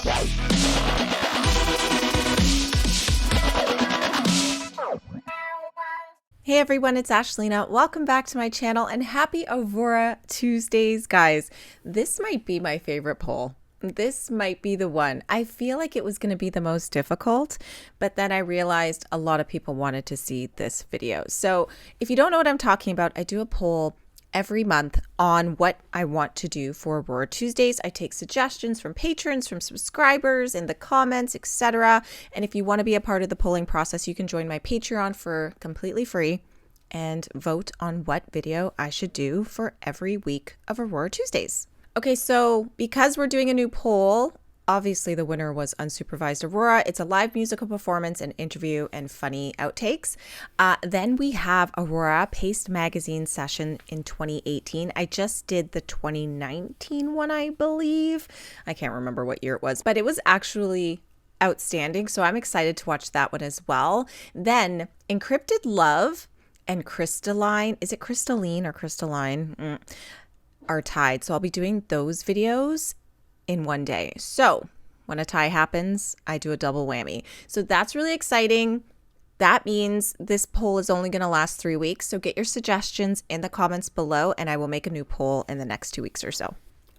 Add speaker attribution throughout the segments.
Speaker 1: Hey everyone, it's Ashlena. Welcome back to my channel and happy Aurora Tuesdays, guys. This might be my favorite poll. This might be the one. I feel like it was going to be the most difficult, but then I realized a lot of people wanted to see this video. So if you don't know what I'm talking about, I do a poll every month on what I want to do for Aurora Tuesdays. I take suggestions from patrons, from subscribers, in the comments, etc. And if you want to be a part of the polling process, you can join my Patreon for completely free and vote on what video I should do for every week of Aurora Tuesdays. Okay, so because we're doing a new poll, obviously the winner was Unsupervised Aurora. It's a live musical performance, an interview, and funny outtakes. Then we have Aurora Paste Magazine session in 2018. I just did the 2019 one, I believe. I can't remember what year it was, but it was actually outstanding. So I'm excited to watch that one as well. Then Encrypted Love and Crystalline, is it Crystalline or Crystalline? Are tied. So I'll be doing those videos in one day. So when a tie happens, I do a double whammy. So that's really exciting. That means this poll is only going to last 3 weeks. So get your suggestions in the comments below and I will make a new poll in the next 2 weeks or so.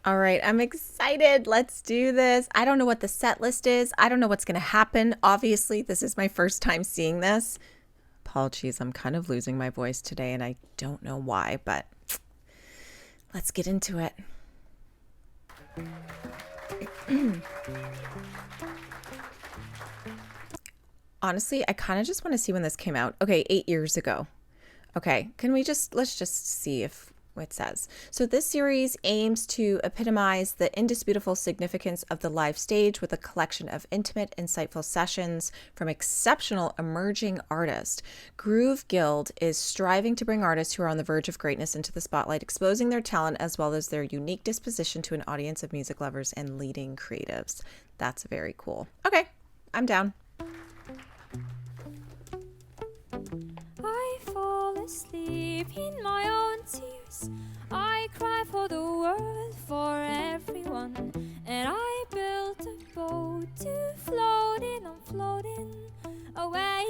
Speaker 1: All right, I'm excited. Let's do this. I don't know what the set list is. I don't know what's going to happen. Obviously, this is my first time seeing this. Apologies, I'm kind of losing my voice today and I don't know why, but let's get into it. Honestly, I kind of just want to see when this came out. Okay, 8 years ago. Okay, let's just see if it says. So this series aims to epitomize the indisputable significance of the live stage with a collection of intimate, insightful sessions from exceptional emerging artists. Groove Guild is striving to bring artists who are on the verge of greatness into the spotlight, exposing their talent as well as their unique disposition to an audience of music lovers and leading creatives. That's very cool. Okay, I'm down.
Speaker 2: I fall asleep in my own tears. I cry for the world, for everyone. And I built a boat to float in. I'm floating away.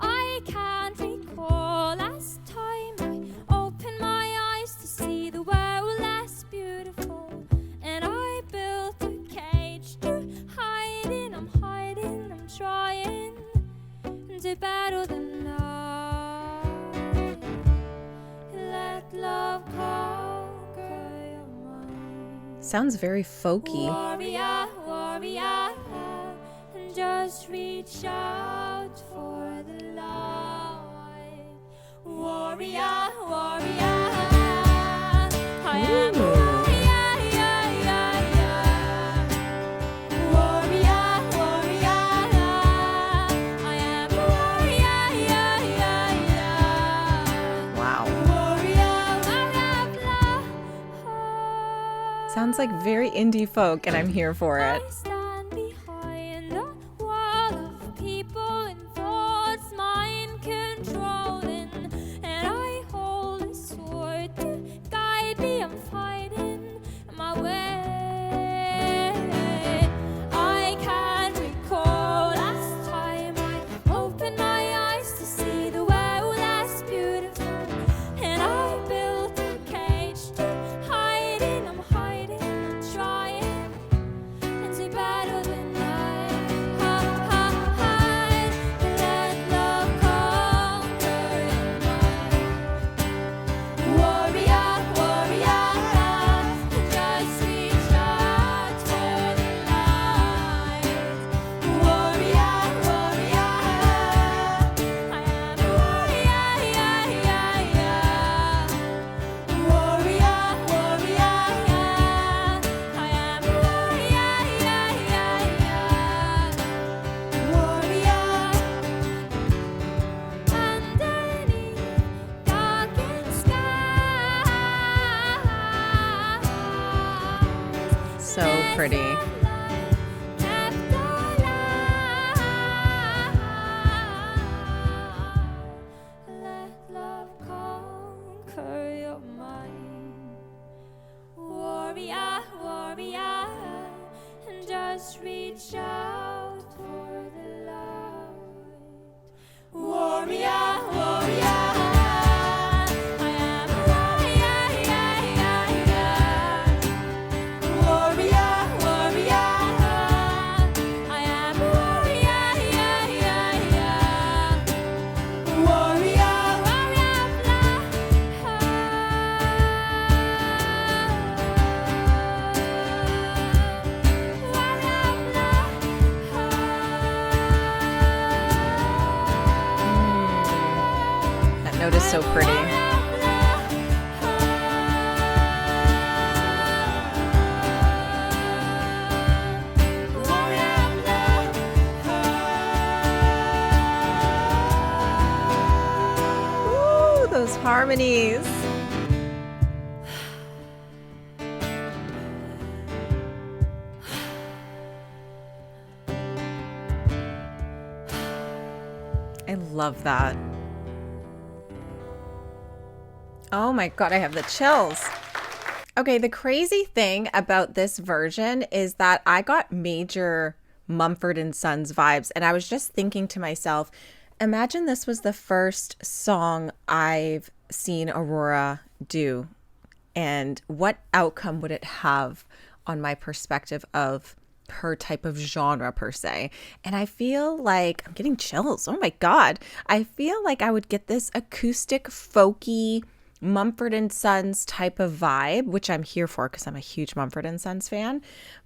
Speaker 2: I can't recall last time I opened my eyes to see the world less beautiful. And I built a cage to hide in. I'm hiding, I'm trying to battle the night. Let love conquer your mind.
Speaker 1: Sounds very folky.
Speaker 2: Warrior, warrior, and just reach out for the light. Warrior, warrior, I am a warrior.
Speaker 1: Sounds like very indie folk, and I'm here for it.
Speaker 2: I stand behind the wall of people and thoughts mind controlling, and I hold a sword to guide me. I'm fighting my way. I can't recall last time I opened my eyes to see the world less beautiful, and I built a cage to hide in. I'm hiding, I'm trying, and to battle the night. Hide, let love conquer your mind. Warrior, warrior, just reach out for the light. Warrior, warrior, I am a warrior, warrior, warrior, I am a warrior. Underneath darkened skies,
Speaker 1: So pretty.
Speaker 2: kept alive. Let love conquer your mind. Warrior, warrior, just reach out for the light. Warrior, warrior, I am a warrior, warrior, I am a warrior, warrior of love.
Speaker 1: That note is so pretty. Ooh, those harmonies. I love that. Oh my God, I have the chills. Okay, the crazy thing about this version is that I got major Mumford & Sons vibes, and I was just thinking to myself, imagine this was the first song I've seen Aurora do, and what outcome would it have on my perspective of her type of genre per se. And I feel like I'm getting chills. Oh my God. I feel like I would get this acoustic, folky, Mumford & Sons type of vibe, which I'm here for because I'm a huge Mumford & Sons fan.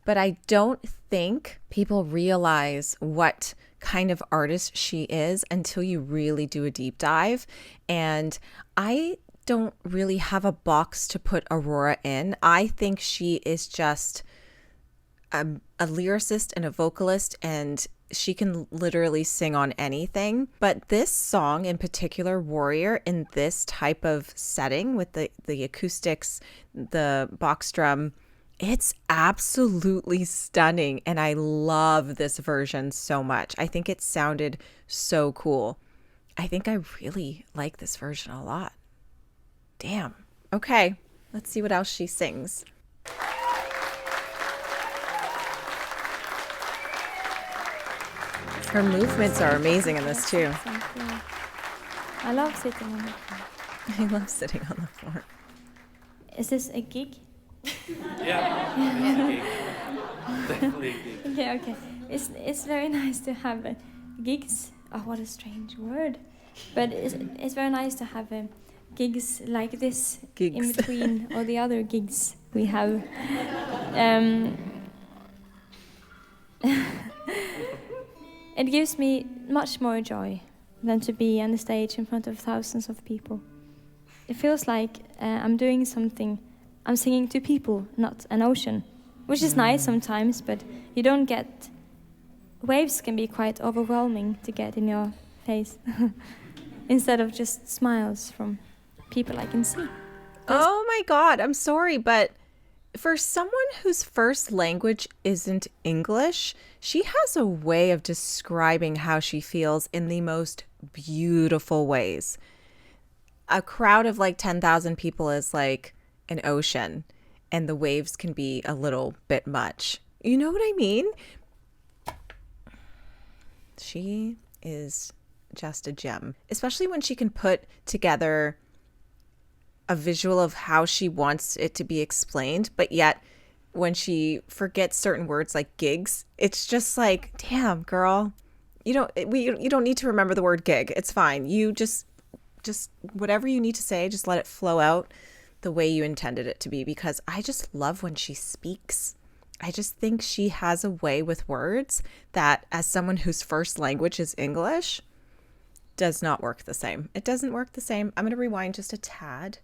Speaker 1: But I don't think people realize what kind of artist she is until you really do a deep dive. And I don't really have a box to put Aurora in. I think she is just a lyricist and a vocalist, and she can literally sing on anything. But this song in particular, Warrior, in this type of setting with the acoustics, the box drum, it's absolutely stunning. And I love this version so much. I think it sounded so cool. I think I really like this version a lot. Damn. Okay, let's see what else she sings. Her movements are amazing in this too.
Speaker 2: I love sitting on the floor.
Speaker 1: I love sitting on the floor.
Speaker 2: Is this a gig?
Speaker 3: Yeah, it's a gig. Definitely a gig.
Speaker 2: Okay. It's very nice to have gigs. Oh, what a strange word. But it's very nice to have gigs like this
Speaker 1: Gigs.
Speaker 2: in between all the other gigs we have. It gives me much more joy than to be on the stage in front of thousands of people. It feels like I'm doing something. I'm singing to people, not an ocean, which is nice sometimes, but you don't get... Waves can be quite overwhelming to get in your face instead of just smiles from people I can see.
Speaker 1: Oh my God, I'm sorry, but for someone whose first language isn't English, she has a way of describing how she feels in the most beautiful ways. A crowd of like 10,000 people is like an ocean, and the waves can be a little bit much. You know what I mean? She is just a gem, especially when she can put together a visual of how she wants it to be explained, but yet when she forgets certain words like gigs, it's just like, damn, girl, you don't need to remember the word gig. It's fine. You just whatever you need to say, just let it flow out the way you intended it to be, because I just love when she speaks. I just think she has a way with words that, as someone whose first language is English, does not work the same. It doesn't work the same. I'm going to rewind just a tad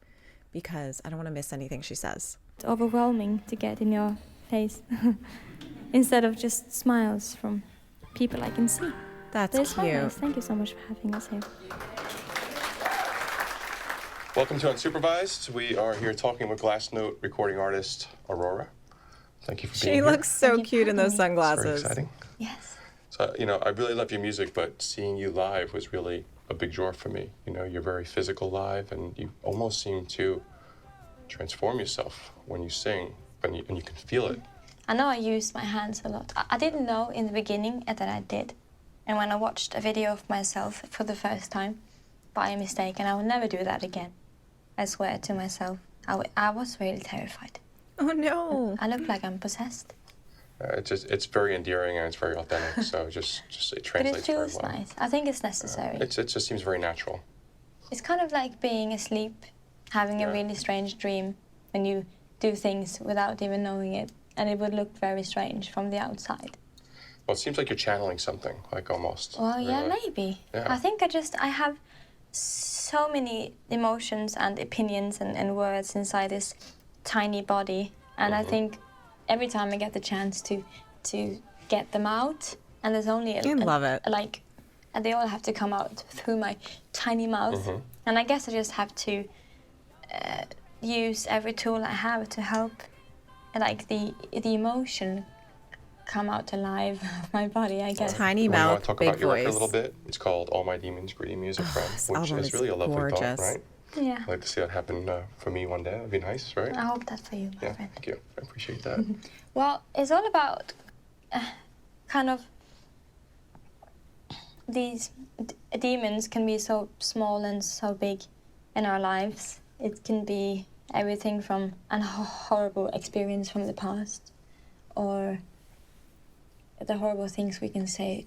Speaker 1: because I don't want to miss anything she says.
Speaker 2: It's overwhelming to get in your face instead of just smiles from people I can see.
Speaker 1: That's
Speaker 2: It's
Speaker 1: cute.
Speaker 2: very nice. Thank you so much for having us here.
Speaker 3: Welcome to Unsupervised. We are here talking with Glass Note recording artist Aurora. Thank you for being
Speaker 1: She
Speaker 3: here.
Speaker 1: looks so
Speaker 2: Thank you
Speaker 1: cute
Speaker 2: for
Speaker 1: in those
Speaker 2: having
Speaker 3: It's very
Speaker 1: sunglasses.
Speaker 3: exciting.
Speaker 2: Yes.
Speaker 3: So, I really love your music, but seeing you live was really a big draw for me. You're very physical live, and you almost seem to transform yourself when you sing, and you can feel it.
Speaker 4: I know I use my hands a lot. I didn't know in the beginning that I did. And when I watched a video of myself for the first time by mistake, and I will never do that again, I swear to myself, I was really terrified.
Speaker 1: Oh no.
Speaker 4: I look like I'm possessed.
Speaker 3: It's very endearing and it's very authentic. So just it
Speaker 4: But
Speaker 3: translates
Speaker 4: it feels
Speaker 3: very well.
Speaker 4: nice. I think it's necessary.
Speaker 3: It just seems very natural.
Speaker 4: It's kind of like being asleep, having a really strange dream, when you do things without even knowing it, and it would look very strange from the outside.
Speaker 3: Well, it seems like you're channeling something, like almost.
Speaker 4: Well, yeah,
Speaker 3: really.
Speaker 4: maybe.
Speaker 3: Yeah.
Speaker 4: I think I have so many emotions and opinions and words inside this tiny body, and I think every time I get the chance to get them out, and there's only
Speaker 1: I love it.
Speaker 4: like, and they all have to come out through my tiny mouth, and I guess I just have to use every tool I have to help, like the emotion come out alive of my body, I guess.
Speaker 1: Tiny
Speaker 3: Well, you want
Speaker 1: mouth,
Speaker 3: to talk
Speaker 1: big
Speaker 3: about your record a
Speaker 1: voice.
Speaker 3: little bit? It's called All My Demons Greedy Music Friend,
Speaker 1: this
Speaker 3: which
Speaker 1: album
Speaker 3: is
Speaker 1: is
Speaker 3: really a lovely
Speaker 1: gorgeous.
Speaker 3: thought, right?
Speaker 4: Yeah.
Speaker 3: I'd like to see that happen for me one day. That'd be nice, right?
Speaker 4: I hope that for you, my
Speaker 3: Yeah,
Speaker 4: friend.
Speaker 3: thank you. I appreciate that.
Speaker 4: Well, it's all about kind of these demons can be so small and so big in our lives. It can be everything from a horrible experience from the past, or the horrible things we can say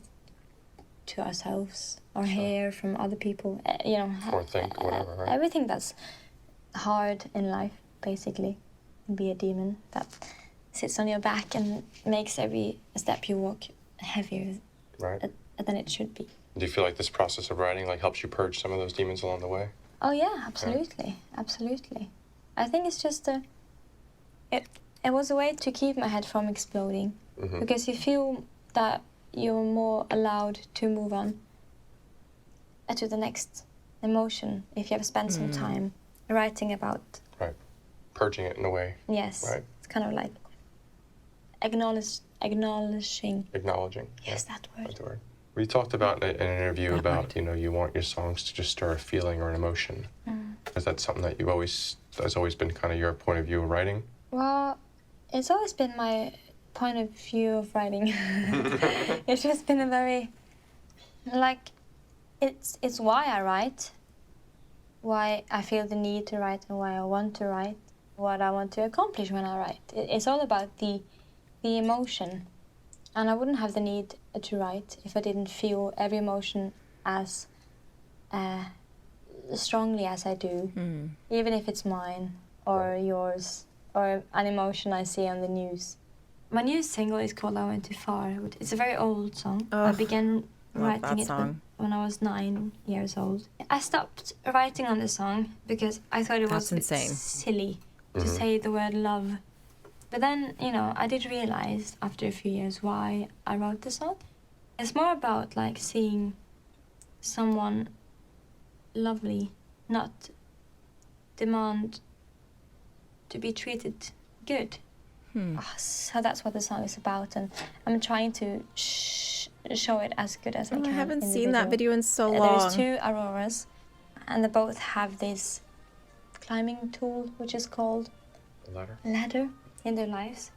Speaker 4: to ourselves or hear from other people. You know,
Speaker 3: Or think, whatever, right?
Speaker 4: everything that's hard in life, basically, can be a demon that sits on your back and makes every step you walk heavier
Speaker 3: Right.
Speaker 4: than it should be.
Speaker 3: Do you feel like this process of writing helps you purge some of those demons along the way?
Speaker 4: Oh yeah, absolutely, absolutely. I think it's just it was a way to keep my head from exploding, because you feel that you're more allowed to move on to the next emotion if you have spent some time writing about.
Speaker 3: Right. Purging it in a way.
Speaker 4: Yes,
Speaker 3: Right.
Speaker 4: it's kind of like acknowledging.
Speaker 3: Acknowledging.
Speaker 4: Yes, that word.
Speaker 3: That's the word. We talked about in an interview about, you want your songs to just stir a feeling or an emotion. Is that something that has always been kind of your point of view of writing?
Speaker 4: Well, it's always been my point of view of writing. It's just been a very, it's why I write, why I feel the need to write, and why I want to write, what I want to accomplish when I write. It's all about the emotion. And I wouldn't have the need to write if I didn't feel every emotion as strongly as I do, even if it's mine or yours or an emotion I see on the news. My new single is called I Went Too Far. It's a very old song. I began writing it when I was 9 years old. I stopped writing on the song because I thought it was
Speaker 1: insane.
Speaker 4: silly to say the word love. But then, I did realize after a few years why I wrote the song. It's more about seeing someone lovely, not demand to be treated good. So that's what the song is about, and I'm trying to show it as good as I can.
Speaker 1: I haven't
Speaker 4: in the
Speaker 1: seen that video in so long.
Speaker 4: There's 2 Auroras, and they both have this climbing tool, which is called ladder in their lives.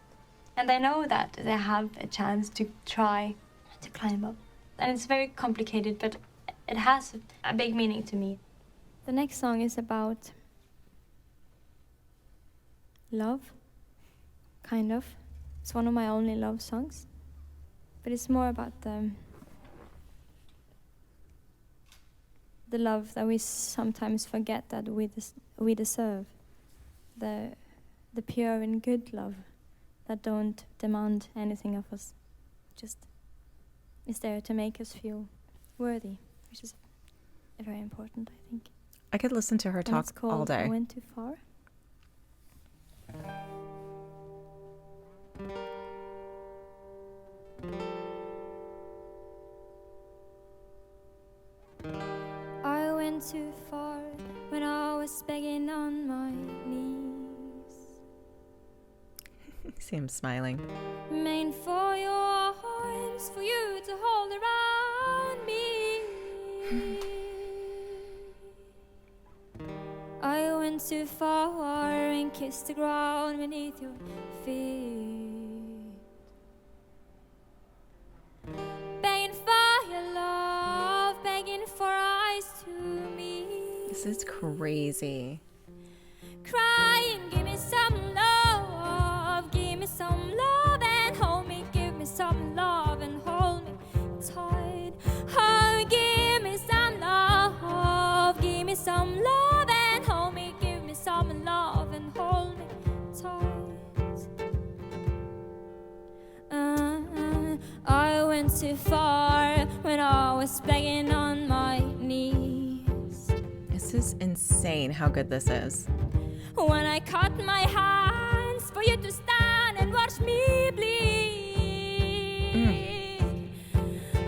Speaker 4: And I know that they have a chance to try to climb up. And it's very complicated, but it has a big meaning to me. The next song is about love, kind of. It's one of my only love songs. But it's more about the love that we sometimes forget that we deserve. The pure and good love that don't demand anything of us, just is there to make us feel worthy, which is very important, I think.
Speaker 1: I could listen to her
Speaker 4: And
Speaker 1: talk
Speaker 4: it's called
Speaker 1: all day.
Speaker 4: I Went Too Far. I went too far when I was begging on my knees.
Speaker 1: See him smiling.
Speaker 2: Meant for your arms, for you to hold around me. I went too far and kissed the ground beneath your feet.
Speaker 1: This is crazy.
Speaker 2: Crying, give me some love, give me some love and hold me, give me some love and hold me tight. Oh, give me some love, give me some love and hold me, give me some love and hold me tight. I went too far when I was begging on my knees.
Speaker 1: This is insane how good this is.
Speaker 2: When I cut my hands for you to stand and watch me bleed.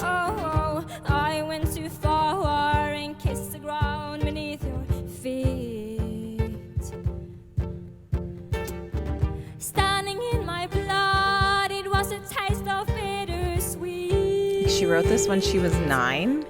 Speaker 2: Oh, I went too far and kissed the ground beneath your feet. Standing in my blood, it was a taste of bittersweet.
Speaker 1: She wrote this when she was 9.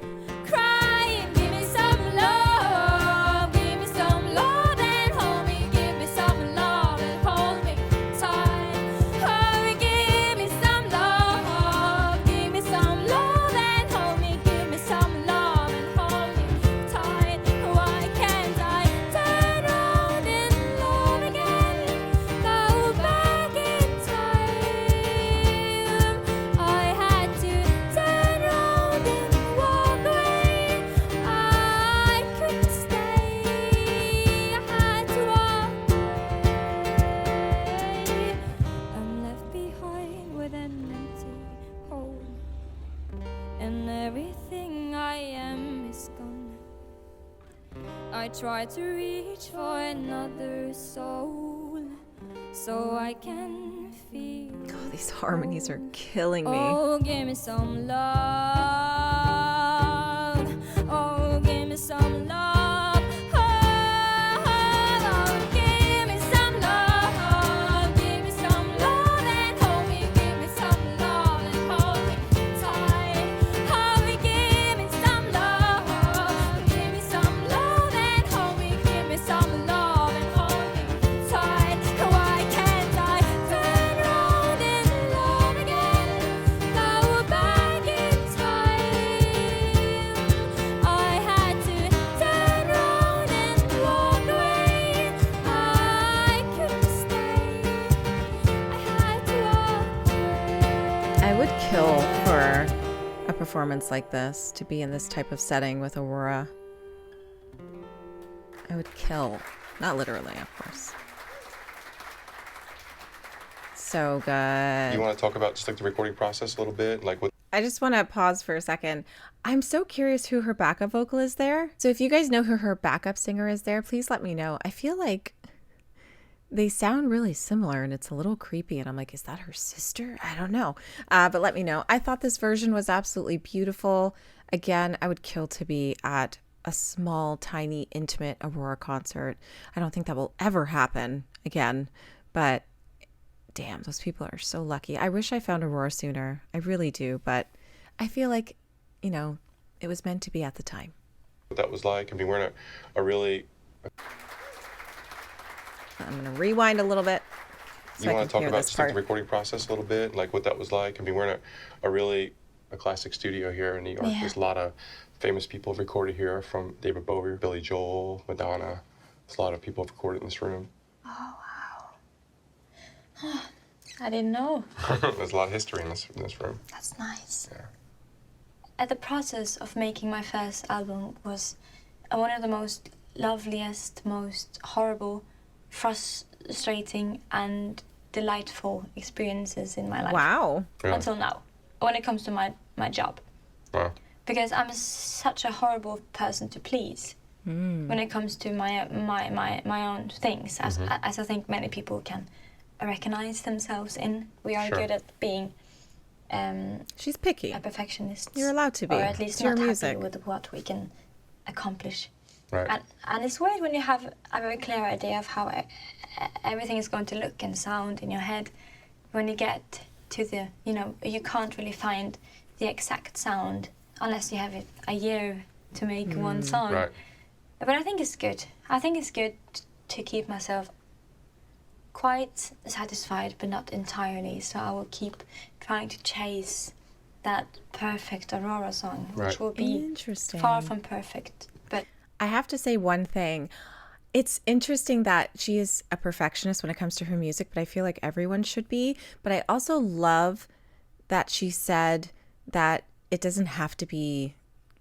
Speaker 2: Crying, give me some love, give me some love and hold me, give me some love and hold me tight. Oh, give me some love, give me some love and hold me, give me some love and hold me tight. Why can't I turn around and love again? Go back in time. I had to turn around and walk away. I couldn't stay. I had to walk away. I'm left behind with an empty hole, and everything I am is gone. I try to reach for another soul so I can feel.
Speaker 1: Oh, these harmonies are killing me.
Speaker 2: Oh, give me some love. Oh, give me some love. Oh, give me some love. Give me some love and hold me. Give me some love and hold me tight. Oh, give me some love. Give me some love and hold me. Give me some love and hold me tight. Why can't I turn around and love again? Go back in time. I had to turn around and walk away. I couldn't stay. I had to walk away.
Speaker 1: I would kill for a performance like this, to be in this type of setting with Aurora. I would kill. Not literally, of course. So good.
Speaker 3: You want to talk about just like the recording process a little bit, like what?
Speaker 1: I just want to pause for a second. I'm so curious who her backup vocal is there. So if you guys know who her backup singer is there, please let me know. I feel like they sound really similar and it's a little creepy. And I'm like, is that her sister? I don't know. But let me know. I thought this version was absolutely beautiful. Again, I would kill to be at a small, tiny, intimate Aurora concert. I don't think that will ever happen again. But damn, those people are so lucky. I wish I found Aurora sooner. I really do. But I feel like, you know, it was meant to be at the time.
Speaker 3: What that was like. I mean, we're in a really.
Speaker 1: I'm going to rewind a little bit. So
Speaker 3: You
Speaker 1: I
Speaker 3: want
Speaker 1: can
Speaker 3: to talk
Speaker 1: hear
Speaker 3: about
Speaker 1: this
Speaker 3: just like
Speaker 1: part.
Speaker 3: the recording process a little bit, like what that was like. I mean, we're in a really classic studio here in New York.
Speaker 4: Yeah.
Speaker 3: There's a lot of famous people have recorded here, from David Bowie, Billy Joel, Madonna. There's a lot of people have recorded in this room.
Speaker 4: I didn't know.
Speaker 3: There's a lot of history in this room.
Speaker 4: That's nice.
Speaker 3: Yeah.
Speaker 4: At the process of making my first album was one of the most loveliest, most horrible, frustrating and delightful experiences in my life.
Speaker 1: Wow.
Speaker 3: Yeah.
Speaker 4: Until now, when it comes to my job.
Speaker 3: Wow.
Speaker 4: Because I'm such a horrible person to please when it comes to my own things, as I think many people can recognize themselves in. We are
Speaker 3: Sure.
Speaker 4: good at being
Speaker 1: She's picky.
Speaker 4: a perfectionist.
Speaker 1: You're allowed to be.
Speaker 4: Or at least
Speaker 1: It's your
Speaker 4: not
Speaker 1: music.
Speaker 4: happy with what we can accomplish.
Speaker 3: Right.
Speaker 4: And it's weird when you have a very clear idea of how everything is going to look and sound in your head. When you get to the, you can't really find the exact sound unless you have a year to make one song.
Speaker 3: Right.
Speaker 4: But I think it's good. I think it's good to keep myself quite satisfied, but not entirely. So I will keep trying to chase that perfect Aurora song,
Speaker 3: Right.
Speaker 4: which will be
Speaker 1: Interesting.
Speaker 4: far from perfect. But
Speaker 1: I have to say one thing. It's interesting that she is a perfectionist when it comes to her music, but I feel like everyone should be. But I also love that she said that it doesn't have to be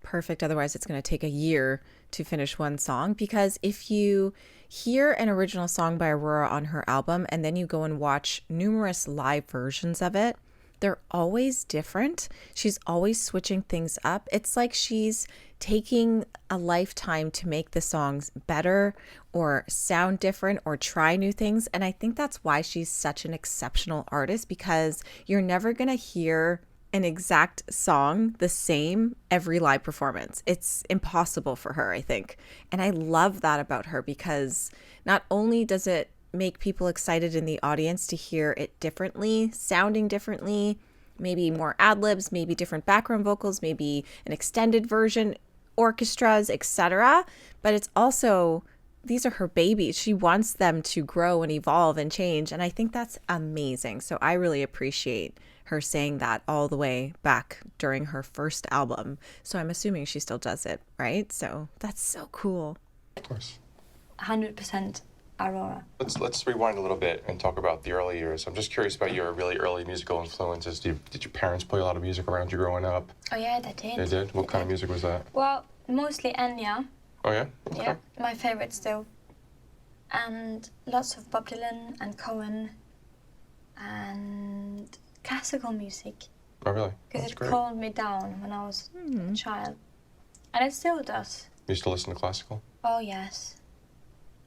Speaker 1: perfect. Otherwise, it's going to take a year to finish one song. Because if you hear an original song by Aurora on her album and then you go and watch numerous live versions of it, they're always different. She's always switching things up. It's like she's taking a lifetime to make the songs better or sound different or try new things. And I think that's why she's such an exceptional artist, because you're never going to hear an exact song the same every live performance. It's impossible for her, I think. And I love that about her, because not only does it make people excited in the audience to hear it differently, sounding differently, maybe more ad-libs, maybe different background vocals, maybe an extended version, orchestras, etc. But it's also, these are her babies. She wants them to grow and evolve and change. And I think that's amazing. So I really appreciate her saying that all the way back during her first album. So I'm assuming she still does it, right? So that's so cool.
Speaker 3: Of course.
Speaker 4: 100% Aurora.
Speaker 3: Let's rewind a little bit and talk about the early years. I'm just curious about your really early musical influences. Did your parents play a lot of music around you growing up?
Speaker 4: Oh yeah, they did.
Speaker 3: They did? What kind of music was that?
Speaker 4: Well, mostly Enya.
Speaker 3: Oh yeah? Okay.
Speaker 4: Yeah, my favorite still. And lots of Bob Dylan and Cohen and classical music.
Speaker 3: Oh really?
Speaker 4: Because
Speaker 3: That's
Speaker 4: it
Speaker 3: great.
Speaker 4: calmed me down when I was a child. And it still does.
Speaker 3: You used to listen to classical?
Speaker 4: Oh yes.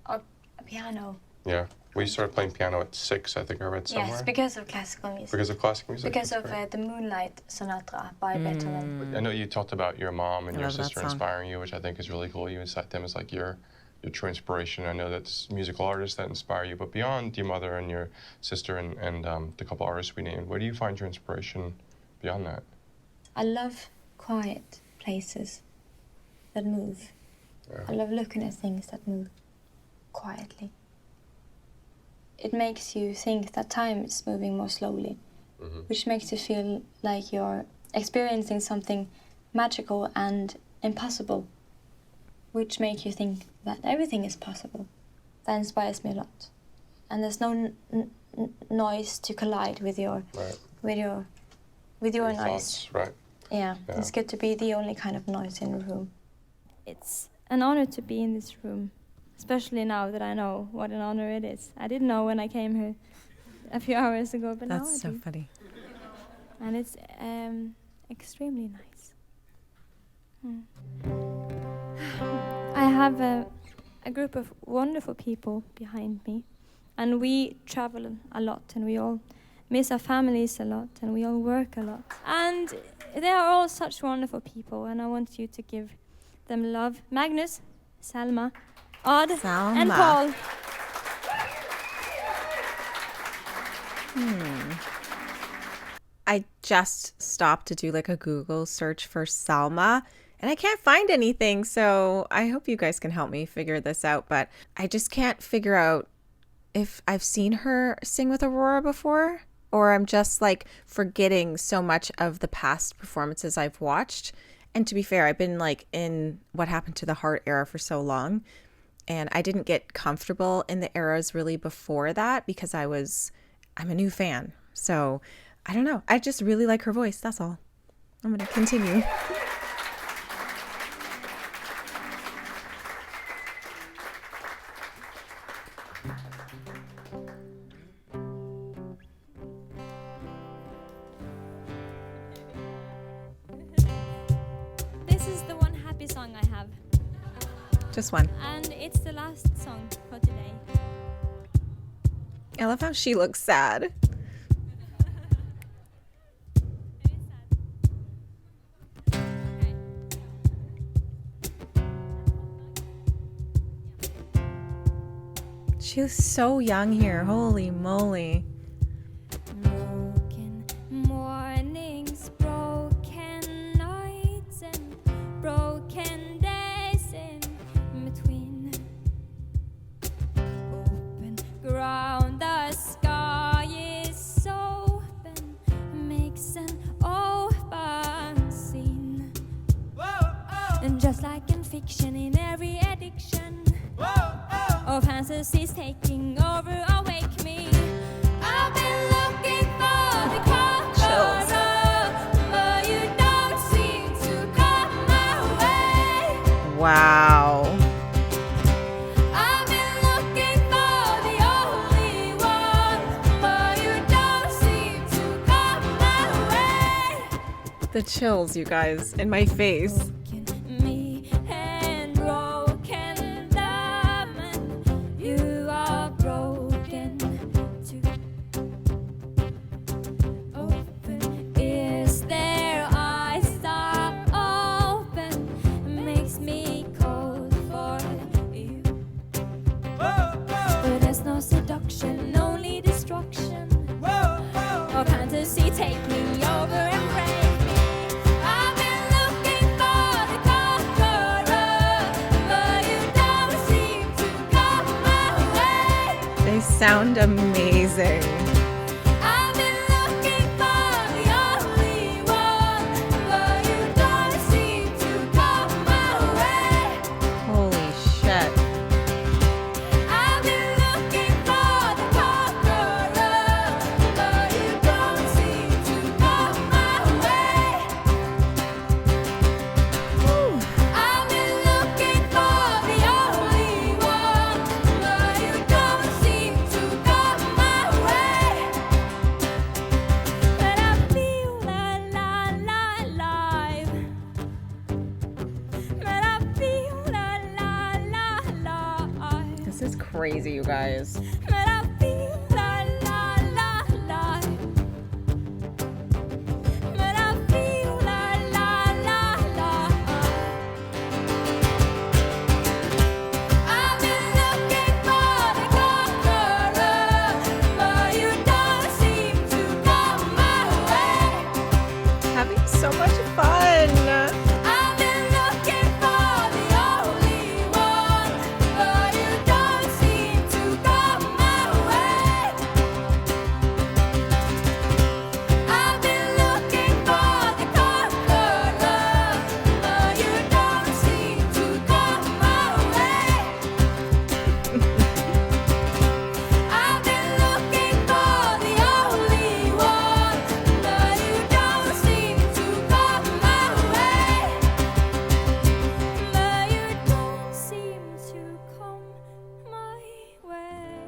Speaker 4: Or piano.
Speaker 3: Yeah. We started playing piano at 6, I think I read somewhere.
Speaker 4: Yes, because of classical music.
Speaker 3: Because of classical music?
Speaker 4: Because
Speaker 3: That's
Speaker 4: of
Speaker 3: great.
Speaker 4: the Moonlight Sonata by Beethoven.
Speaker 3: I know you talked about your mom and
Speaker 1: I
Speaker 3: your
Speaker 1: love that
Speaker 3: sister
Speaker 1: song.
Speaker 3: inspiring you, which I think is really cool. You cite them as like your true inspiration. I know that's musical artists that inspire you, but beyond your mother and your sister and the couple artists we named, where do you find your inspiration beyond that?
Speaker 4: I love quiet places that move.
Speaker 3: Yeah.
Speaker 4: I love looking at things that move quietly. It makes you think that time is moving more slowly, which makes you feel like you're experiencing something magical and impossible, which makes you think that everything is possible. That inspires me a lot. And there's no noise to collide with your
Speaker 3: Right.
Speaker 4: with your
Speaker 3: Your
Speaker 4: noise.
Speaker 3: thoughts, right?
Speaker 4: Yeah,
Speaker 3: Yeah.
Speaker 4: it's good to be the only kind of noise in the room.
Speaker 2: It's an honor to be in this room, especially now that I know what an honor it is. I didn't know when I came here a few hours ago, but now I
Speaker 1: That's so
Speaker 2: do.
Speaker 1: funny.
Speaker 2: And it's extremely nice. I have a group of wonderful people behind me, and we travel a lot, and we all miss our families a lot, and we all work a lot. And they are all such wonderful people, and I want you to give them love. Magnus, Salma, Odd, and
Speaker 1: Salma.
Speaker 2: Paul.
Speaker 1: I just stopped to do like a Google search for Salma and I can't find anything. So I hope you guys can help me figure this out. But I just can't figure out if I've seen her sing with Aurora before, or I'm just like forgetting so much of the past performances I've watched. And to be fair, I've been like in What Happened to the Heart era for so long. And I didn't get comfortable in the eras really before that because I'm a new fan. So I don't know. I just really like her voice. That's all. I'm going to continue.
Speaker 2: This is the one happy song I have,
Speaker 1: Just one.
Speaker 2: and it's the last song for today.
Speaker 1: I love how she looks sad. She was so young here. Holy moly.
Speaker 2: Broken mornings, broken nights, and broken days in between. Open ground, the sky is open, makes an open scene. And just like in fiction in every addiction. Of fantasies taking over, awake me. I've been looking for the conqueror, but you don't seem to come my way.
Speaker 1: Wow.
Speaker 2: I've been looking for the only one, but you don't seem to come my way.
Speaker 1: The chills, you guys, in my face.
Speaker 2: Me and broken diamond, you are broken too. Open ears, their eyes are open, makes me cold for you. But there's no seduction, only destruction. Or fantasy take me over and break me. I've been looking for the conqueror, but you don't seem to come my way.
Speaker 1: They sound amazing.
Speaker 2: I've been looking for the only one, but you don't seem to come my way.
Speaker 1: Holy shit.
Speaker 2: I've been looking for the conqueror, but you don't seem to come my way. I've been looking for the only one, but you don't seem to come my way. But I feel alive. But I feel alive.
Speaker 1: This is crazy, you guys.
Speaker 2: But I feel alive. But I feel alive. I've been looking for the conqueror, but you don't seem to come my way.
Speaker 1: Having so much fun.
Speaker 2: I've been looking for the only one, but you don't seem to come my way. I've been looking for the conqueror, but you don't seem to come my way. I've been looking for the only one, but you don't seem to come my way. But you don't seem to come my way.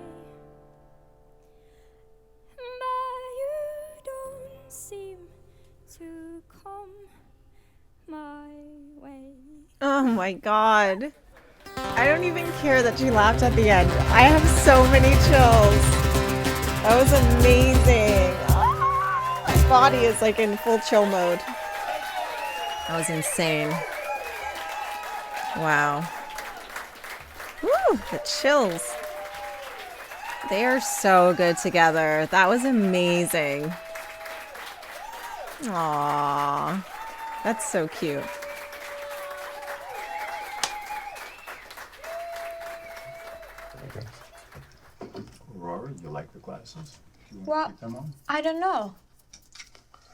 Speaker 2: But you don't seem to come my way.
Speaker 1: Oh my god. I don't even care that she laughed at the end. I have so many chills. That was amazing. Ah, my body is like in full chill mode. That was insane. Wow. Woo, the chills. They are so good together. That was amazing. Aww. That's so cute.
Speaker 5: Aurora, you like the glasses? You want
Speaker 4: Well-
Speaker 5: to keep them on?
Speaker 4: I don't know.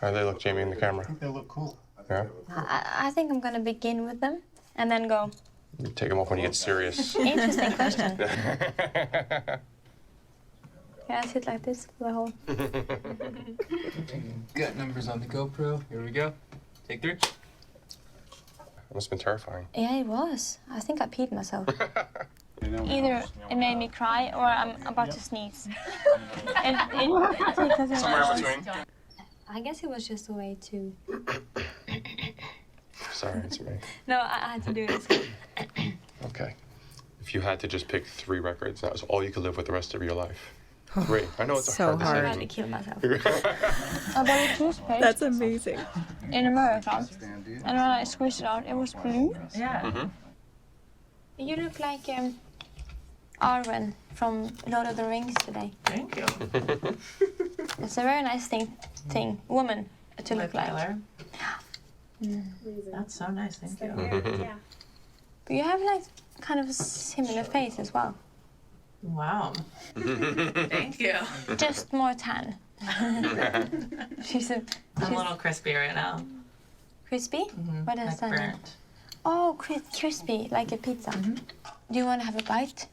Speaker 3: How do they look, Jamie, in the
Speaker 5: I
Speaker 3: camera?
Speaker 5: think they look cool.
Speaker 3: Yeah?
Speaker 4: I think I'm gonna begin with them and then go.
Speaker 3: You take them off when you get serious.
Speaker 4: Interesting question. Can I sit like this for the whole?
Speaker 6: Got numbers on the GoPro. Here we go. Take 3.
Speaker 3: It must have been terrifying.
Speaker 4: Yeah, it was. I think I peed myself.
Speaker 5: You know,
Speaker 4: Either it made me cry or I'm about to sneeze. And it
Speaker 3: Somewhere in between.
Speaker 4: I guess it was just a way to.
Speaker 3: Sorry, it's me.
Speaker 4: No, I had to do this.
Speaker 3: Okay. If you had to just pick 3 records, that was all you could live with the rest of your life. 3. I know it's
Speaker 1: So
Speaker 3: a hard
Speaker 4: I
Speaker 1: hard.
Speaker 4: had to
Speaker 3: decision.
Speaker 4: kill myself. I bought a toothpaste
Speaker 1: That's amazing.
Speaker 4: in America, and when I squished it out, it was blue.
Speaker 3: Mhm.
Speaker 4: You look like Arwen from Lord of the Rings today.
Speaker 7: Thank you.
Speaker 4: It's a very nice thing, woman to look like.
Speaker 7: Color. That's so nice, thank you.
Speaker 4: But you have like kind of a similar face as well.
Speaker 7: Wow. Thank you.
Speaker 4: Just more tan. she's
Speaker 7: I'm a little crispy right now.
Speaker 4: crispy. What does
Speaker 7: Like
Speaker 4: that mean?
Speaker 7: burnt.
Speaker 4: Oh, crispy, like a pizza. Do you want to have a bite?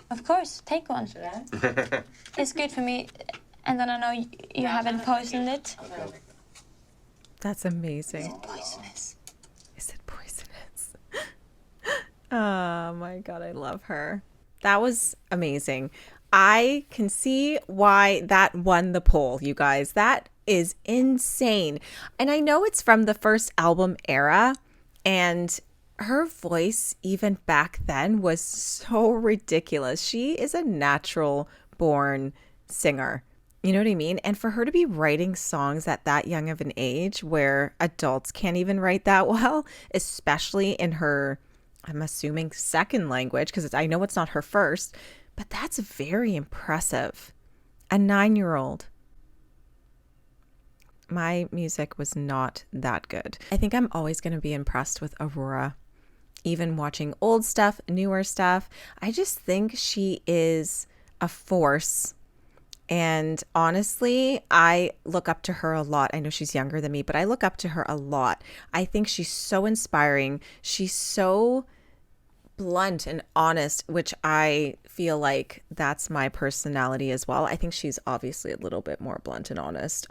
Speaker 4: Of course, take one.
Speaker 7: Should I?
Speaker 4: It's good for me, and then I know you haven't poisoned it.
Speaker 1: That's amazing.
Speaker 4: Poisonous.
Speaker 1: Is it poisonous? Oh my God, I love her. That was amazing. I can see why that won the poll, you guys. That is insane. And I know it's from the first album era, and her voice, even back then, was so ridiculous. She is a natural born singer. You know what I mean? And for her to be writing songs at that young of an age where adults can't even write that well, especially in her, I'm assuming, second language, because I know it's not her first, but that's very impressive. A 9-year-old. My music was not that good. I think I'm always going to be impressed with Aurora. Even watching old stuff, newer stuff, I just think she is a force. And honestly, I look up to her a lot. I know she's younger than me, but I look up to her a lot. I think she's so inspiring. She's so blunt and honest, which I feel like that's my personality as well. I think she's obviously a little bit more blunt and honest.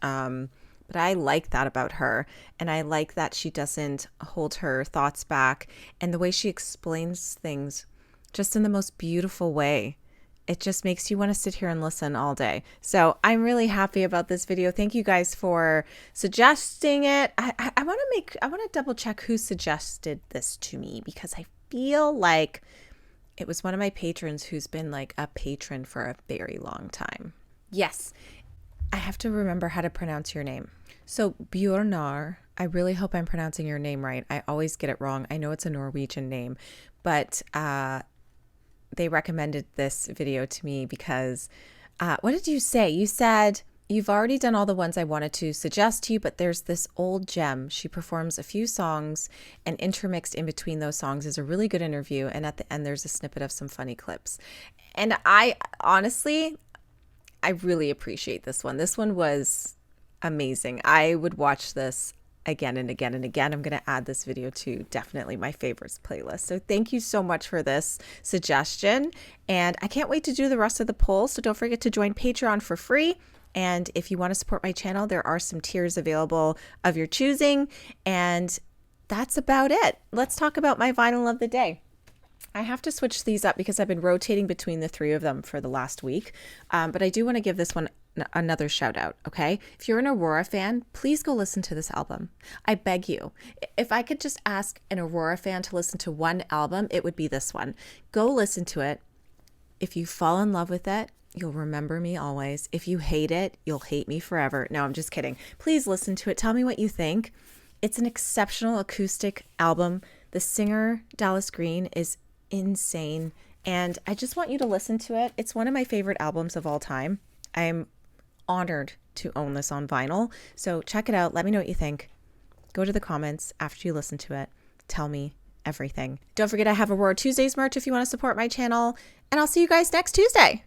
Speaker 1: But I like that about her. And I like that she doesn't hold her thoughts back. And the way she explains things just in the most beautiful way. It just makes you want to sit here and listen all day. So I'm really happy about this video. Thank you guys for suggesting it. I want to double check who suggested this to me, because I feel like it was one of my patrons who's been like a patron for a very long time. Yes, I have to remember how to pronounce your name. So Bjornar, I really hope I'm pronouncing your name right. I always get it wrong. I know it's a Norwegian name, but they recommended this video to me because, what did you say? You said, you've already done all the ones I wanted to suggest to you, but there's this old gem. She performs a few songs, and intermixed in between those songs is a really good interview. And at the end, there's a snippet of some funny clips. And I honestly, I really appreciate this one. This one was amazing. I would watch this again and again and again. I'm going to add this video to definitely my favorites playlist. So thank you so much for this suggestion. And I can't wait to do the rest of the polls. So don't forget to join Patreon for free. And if you want to support my channel, there are some tiers available of your choosing. And that's about it. Let's talk about my vinyl of the day. I have to switch these up because I've been rotating between the three of them for the last week. But I do want to give this one another shout out, okay? If you're an Aurora fan, please go listen to this album. I beg you. If I could just ask an Aurora fan to listen to one album, it would be this one. Go listen to it. If you fall in love with it, you'll remember me always. If you hate it, you'll hate me forever. No, I'm just kidding. Please listen to it. Tell me what you think. It's an exceptional acoustic album. The singer, Dallas Green, is insane. And I just want you to listen to it. It's one of my favorite albums of all time. I'm honored to own this on vinyl. So check it out. Let me know what you think. Go to the comments after you listen to it. Tell me everything. Don't forget I have Aurora Tuesdays merch if you want to support my channel. And I'll see you guys next Tuesday.